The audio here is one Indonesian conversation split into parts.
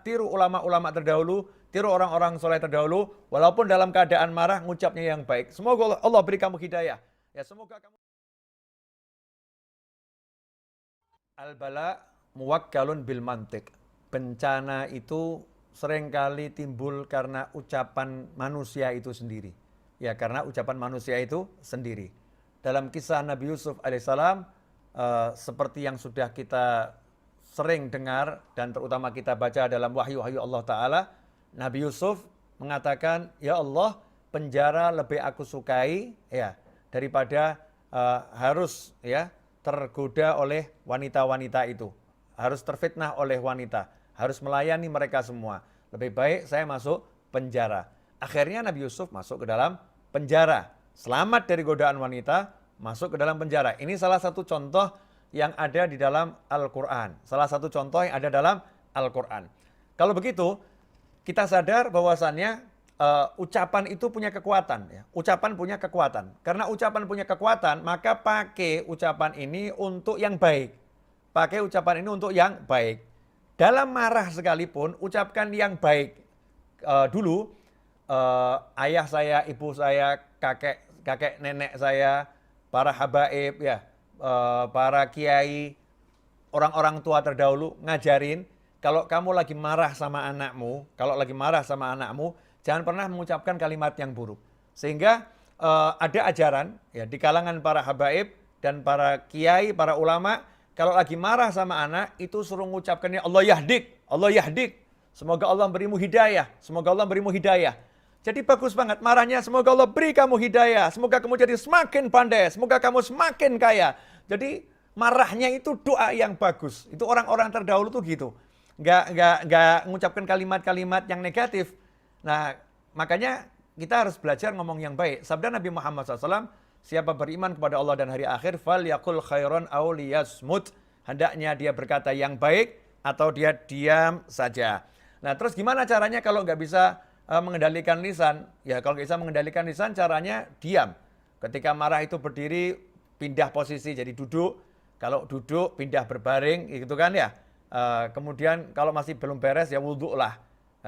tiru ulama-ulama terdahulu, tiru orang-orang soleh terdahulu, walaupun dalam keadaan marah, ngucapnya yang baik. Semoga Allah beri kamu hidayah. Ya, semoga kamu al-bala muwakkalun bil mantik. Bencana itu seringkali timbul karena ucapan manusia itu sendiri. Ya, karena ucapan manusia itu sendiri. Dalam kisah Nabi Yusuf alaihissalam, seperti yang sudah kita sering dengar dan terutama kita baca dalam wahyu-wahyu Allah Ta'ala, Nabi Yusuf mengatakan, ya Allah, penjara lebih aku sukai ya daripada harus ya tergoda oleh wanita-wanita itu, harus terfitnah oleh wanita, harus melayani mereka semua. Lebih baik saya masuk penjara. Akhirnya Nabi Yusuf masuk ke dalam penjara, selamat dari godaan wanita, masuk ke dalam penjara. Ini salah satu contoh yang ada di dalam Al-Quran. Salah satu contoh yang ada dalam Al-Quran. Kalau begitu, kita sadar bahwasannya ucapan itu punya kekuatan. Ya. Ucapan punya kekuatan. Karena ucapan punya kekuatan, maka pakai ucapan ini untuk yang baik. Pakai ucapan ini untuk yang baik. Dalam marah sekalipun, ucapkan yang baik. Dulu, ayah saya, ibu saya, kakek nenek saya, para habaib, ya, para kiai, orang-orang tua terdahulu ngajarin, kalau kamu lagi marah sama anakmu, jangan pernah mengucapkan kalimat yang buruk. Sehingga ada ajaran ya di kalangan para habaib dan para kiai, para ulama, kalau lagi marah sama anak, itu suruh mengucapkannya Allah yahdik, Allah yahdik. Semoga Allah berimu hidayah, semoga Allah berimu hidayah. Jadi bagus banget marahnya, semoga Allah beri kamu hidayah, semoga kamu jadi semakin pandai, semoga kamu semakin kaya. Jadi marahnya itu doa yang bagus. Itu orang-orang terdahulu tuh gitu. Nggak mengucapkan kalimat-kalimat yang negatif. Nah, makanya kita harus belajar ngomong yang baik. Sabda Nabi Muhammad SAW, siapa beriman kepada Allah dan hari akhir, fal yakul khairon aw liyasmut. Hendaknya dia berkata yang baik atau dia diam saja. Nah, terus gimana caranya kalau nggak bisa mengendalikan lisan? Ya, kalau nggak bisa mengendalikan lisan, caranya diam. Ketika marah itu berdiri, pindah posisi jadi duduk. Kalau duduk, pindah berbaring, gitu kan ya. Kemudian kalau masih belum beres, ya wudhu lah.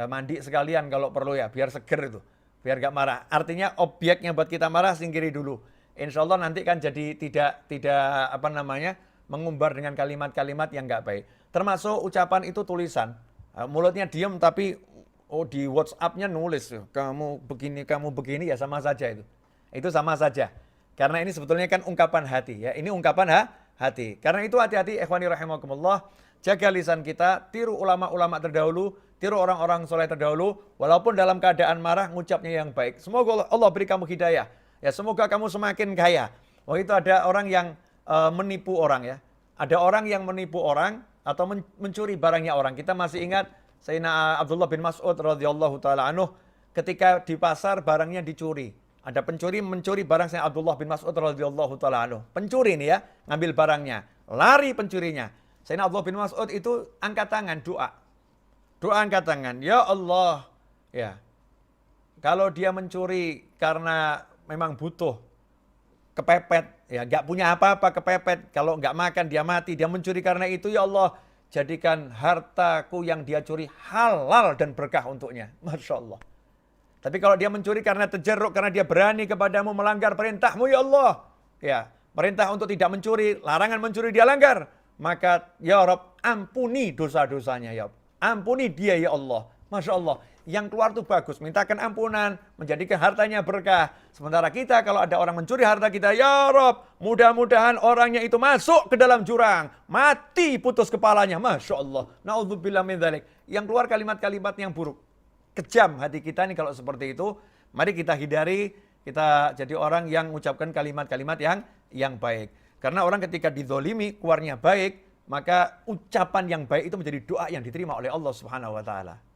Mandi sekalian kalau perlu ya, biar seger itu. Biar nggak marah. Artinya objek yang buat kita marah, singkiri dulu. Insya Allah nanti kan jadi tidak mengumbar dengan kalimat-kalimat yang nggak baik. Termasuk ucapan itu tulisan. Mulutnya diam tapi di WhatsApp-nya nulis, kamu begini ya sama saja itu. Itu sama saja. Karena ini sebetulnya kan ungkapan hati ya. Ini ungkapan hati. Karena itu hati-hati ikhwani rahimakumullah, jaga lisan kita, tiru ulama-ulama terdahulu, tiru orang-orang soleh terdahulu, walaupun dalam keadaan marah ngucapnya yang baik. Semoga Allah beri kamu hidayah. Ya, semoga kamu semakin kaya. Oh, itu ada orang yang menipu orang ya. Ada orang yang menipu orang atau mencuri barangnya orang. Kita masih ingat Sayyidina Abdullah bin Mas'ud radhiyallahu taala anhu ketika di pasar barangnya dicuri. Ada pencuri mencuri barang Sayyidina Abdullah bin Mas'ud radhiyallahu taala anhu. Pencuri nih ya, ngambil barangnya. Lari pencurinya. Sayyidina Abdullah bin Mas'ud itu angkat tangan doa. Doa angkat tangan. Ya Allah, ya. Kalau dia mencuri karena memang butuh, kepepet, ya nggak punya apa-apa, kepepet, kalau nggak makan dia mati, dia mencuri karena itu, ya Allah jadikan hartaku yang dia curi halal dan berkah untuknya. Masya Allah. Tapi kalau dia mencuri karena tejeruk, karena dia berani kepadamu melanggar perintahmu, ya Allah, ya perintah untuk tidak mencuri, larangan mencuri dia langgar, maka ya Rabb ampuni dosa-dosanya, ya Rabb. Ampuni dia ya Allah. Masya Allah. Yang keluar itu bagus, mintakan ampunan, menjadikan hartanya berkah. Sementara kita kalau ada orang mencuri harta kita, ya Rob, mudah-mudahan orangnya itu masuk ke dalam jurang, mati putus kepalanya. Masya Allah. Na'udzubillah min dzalik. Yang keluar kalimat-kalimat yang buruk. Kejam hati kita nih kalau seperti itu. Mari kita hindari, kita jadi orang yang mengucapkan kalimat-kalimat yang baik. Karena orang ketika dizolimi, keluarnya baik, maka ucapan yang baik itu menjadi doa yang diterima oleh Allah Subhanahu wa Ta'ala.